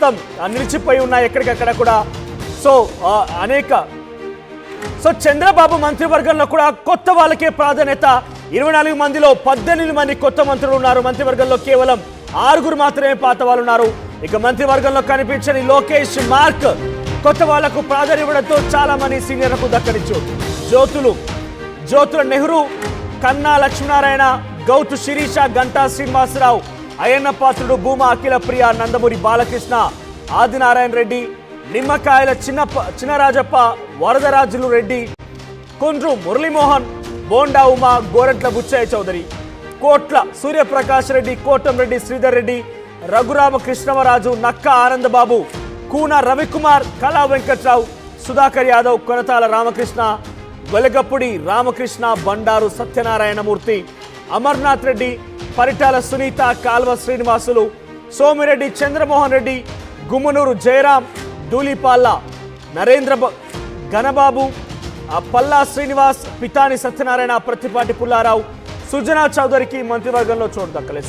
ప్రస్తుతం నిలిచిపోయి ఉన్నాయి ఎక్కడికక్కడ కూడా. సో అనేక చంద్రబాబు మంత్రివర్గంలో కూడా కొత్త వాళ్ళకే ప్రాధాన్యత. 24 మందిలో 18 మంది కొత్త మంత్రులు ఉన్నారు. మంత్రివర్గంలో కేవలం 6 మాత్రమే పాత వాళ్ళు ఉన్నారు. ఇక మంత్రివర్గంలో కనిపించని లోకేష్, మార్క్ కొత్త వాళ్లకు ప్రాధాన్యత ఇవ్వడంతో చాలా మంది సీనియర్లకు దక్కనిచ్చు. జ్యోతుల నెహ్రూ, కన్నా లక్ష్మీనారాయణ, గౌతు శిరీష, గంటా శ్రీనివాసరావు, అయ్యన్న పాత్రుడు, భూమా అఖిల ప్రియ, నందమూరి బాలకృష్ణ, ఆదినారాయణ రెడ్డి, నిమ్మకాయల చిన్నరాజప్ప, వరదరాజులు రెడ్డి, కుండ్రు మురళీమోహన్, బోండా ఉమా, గోరంట్ల బుచ్చయ్య చౌదరి, కోట్ల సూర్యప్రకాష్ రెడ్డి, కోటంరెడ్డి శ్రీధర్ రెడ్డి, రఘురామకృష్ణమరాజు, నక్క ఆనందబాబు, కూన రవికుమార్, కళా వెంకట్రావు, సుధాకర్ యాదవ్, కొనతాల రామకృష్ణ, వెలగప్పుడి రామకృష్ణ, బండారు సత్యనారాయణమూర్తి, అమర్నాథ్ రెడ్డి, పరిటాల సునీత, కాల్వ శ్రీనివాసులు, సోమిరెడ్డి, చంద్రమోహన్ రెడ్డి, గుమ్మనూరు జయరాం, ధూళిపాల్ల నరేంద్ర, గణబాబు, పల్లా శ్రీనివాస్, పితాని సత్యనారాయణ, ప్రత్తిపాటి పుల్లారావు, సుజనా చౌదరికి మంత్రివర్గంలో చోటు దక్కలేదు.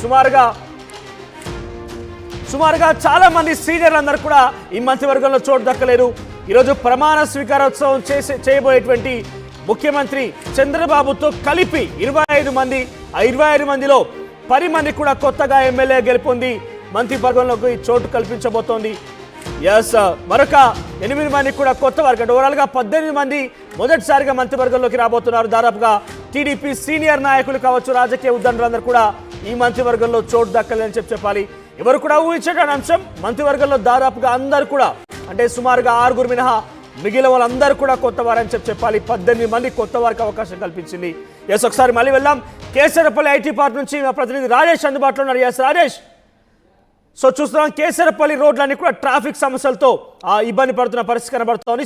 సుమారుగా చాలా మంది సీనియర్లు అందరూ కూడా ఈ మంత్రివర్గంలో చోటు దక్కలేరు. ఈరోజు ప్రమాణ స్వీకారోత్సవం చేయబోయేటువంటి ముఖ్యమంత్రి చంద్రబాబుతో కలిపి 25 మంది, ఆ 25 మందిలో 10 మంది కూడా కొత్తగా ఎమ్మెల్యే గెలుపొంది మంత్రివర్గంలోకి చోటు కల్పించబోతోంది. మరొక 8 మంది కూడా కొత్త వర్గం, ఓవరాల్గా 18 మంది మొదటిసారిగా మంత్రివర్గంలోకి రాబోతున్నారు. దాదాపుగా టీడీపీ సీనియర్ నాయకులు కావచ్చు, రాజకీయ ఉద్దండులందరూ కూడా ఈ మంత్రివర్గంలో చోటు దక్కలేదని చెప్పాలి. ఎవరు కూడా ఊహించేటువంటి అంశం. మంత్రివర్గంలో దాదాపుగా అందరూ కూడా, అంటే సుమారుగా 6 మినహా మిగిలిన వాళ్ళందరూ కూడా కొత్త వారని చెప్పాలి. 18 మంది కొత్త వారికి అవకాశం కల్పించింది. ఒకసారి మళ్ళీ వెళ్దాం. కేసరపల్లి ఐటీ పార్క్ నుంచి మా ప్రతినిధి రాజేష్ అందుబాటులో ఉన్నారు. రాజేష్, చూస్తున్నాం కేసరపల్లి రోడ్లన్నీ కూడా ట్రాఫిక్ సమస్యలతో ఇబ్బంది పడుతున్న పరిస్థితి కనబడుతోంది.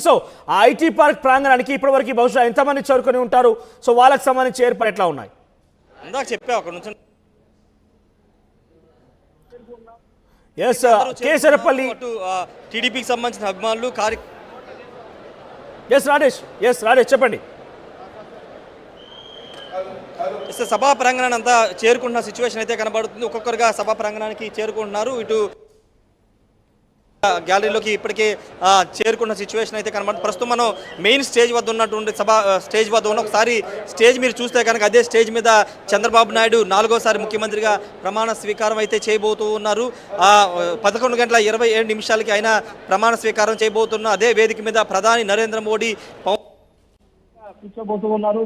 ఆ ఐటీ పార్క్ ప్రాంగణానికి ఇప్పటివరకు బహుశా ఎంతమంది చేరుకొని ఉంటారు? వాళ్ళకి సంబంధించి ఏర్పాటు ఎట్లా ఉన్నాయి? కేసరపల్లి టీడీపీకి సంబంధించిన అభిమానులు రాజేష్ చెప్పండి. సభా ప్రాంగణాన్ని అంతా చేరుకుంటున్న సిచ్యువేషన్ అయితే కనబడుతుంది. ఒక్కొక్కరుగా సభా ప్రాంగణానికి చేరుకుంటున్నారు. ఇటు గ్యాలరీలోకి ఇప్పటికే చేరుకున్న సిచ్యువేషన్ అయితే కనబడుతుంది. ప్రస్తుతం మనం మెయిన్ స్టేజ్ వద్ద ఉన్నటువంటి స్టేజ్ వద్ద ఉన్న ఒకసారి స్టేజ్ మీరు చూస్తే కనుక అదే స్టేజ్ మీద చంద్రబాబు నాయుడు 4వసారి ముఖ్యమంత్రిగా ప్రమాణ స్వీకారం అయితే చేయబోతూ ఉన్నారు. 11:27 ఆయన ప్రమాణ స్వీకారం చేయబోతున్న అదే వేదిక మీద ప్రధాని నరేంద్ర మోడీ కూర్చోబోతూ ఉన్నారు.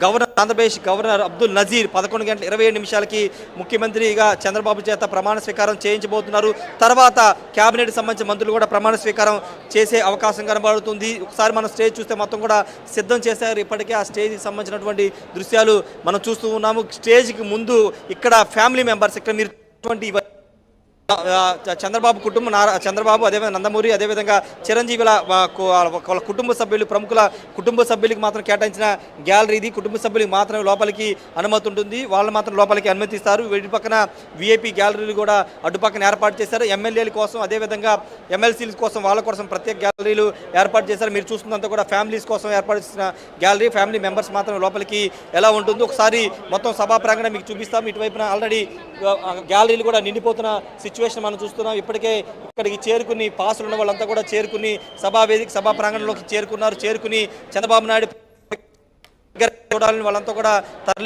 గవర్నర్ ఆంధ్రప్రదేశ్ గవర్నర్ అబ్దుల్ నజీర్ 11:27 ముఖ్యమంత్రిగా చంద్రబాబు చేత ప్రమాణ స్వీకారం చేయించబోతున్నారు. తర్వాత కేబినెట్ సంబంధించిన మంత్రులు కూడా ప్రమాణ స్వీకారం చేసే అవకాశం కనబడుతుంది. ఒకసారి మనం స్టేజ్ చూస్తే మొత్తం కూడా సిద్ధం చేశారు. ఇప్పటికే ఆ స్టేజ్కి సంబంధించినటువంటి దృశ్యాలు మనం చూస్తూ ఉన్నాము. స్టేజ్కి ముందు ఇక్కడ ఫ్యామిలీ మెంబర్స్, ఇక్కడ మీరు చంద్రబాబు కుటుంబం, చంద్రబాబు, అదేవిధంగా నందమూరి, అదేవిధంగా చిరంజీవుల కుటుంబ సభ్యులు, ప్రముఖుల కుటుంబ సభ్యులకి మాత్రం కేటాయించిన గ్యాలరీ ఇది. కుటుంబ సభ్యులకి మాత్రమే లోపలికి అనుమతి ఉంటుంది. వాళ్ళు మాత్రం లోపలికి అనుమతిస్తారు. వీటి పక్కన విఐపి గ్యాలరీలు కూడా అడ్డుపక్కన ఏర్పాటు చేశారు. ఎమ్మెల్యేల కోసం, అదేవిధంగా ఎమ్మెల్సీల కోసం, వాళ్ళ కోసం ప్రత్యేక గ్యాలరీలు ఏర్పాటు చేశారు. మీరు చూస్తున్నంత కూడా ఫ్యామిలీస్ కోసం ఏర్పాటు చేసిన గ్యాలరీ. ఫ్యామిలీ మెంబర్స్ మాత్రం లోపలికి ఎలా ఉంటుందో ఒకసారి మొత్తం సభా ప్రాంగణం మీకు చూపిస్తాం. ఇటువైపున ఆల్రెడీ గ్యాలరీలు కూడా నిండిపోతున్న సిచ్యువేషన్ మనం చూస్తున్నాం. ఇప్పటికే ఇక్కడికి చేరుకుని పాసులు ఉన్న వాళ్ళంతా కూడా చేరుకుని సభా ప్రాంగణంలోకి చేరుకున్నారు. చేరుకుని చంద్రబాబు నాయుడు చూడాలని వాళ్ళంతా కూడా తరలి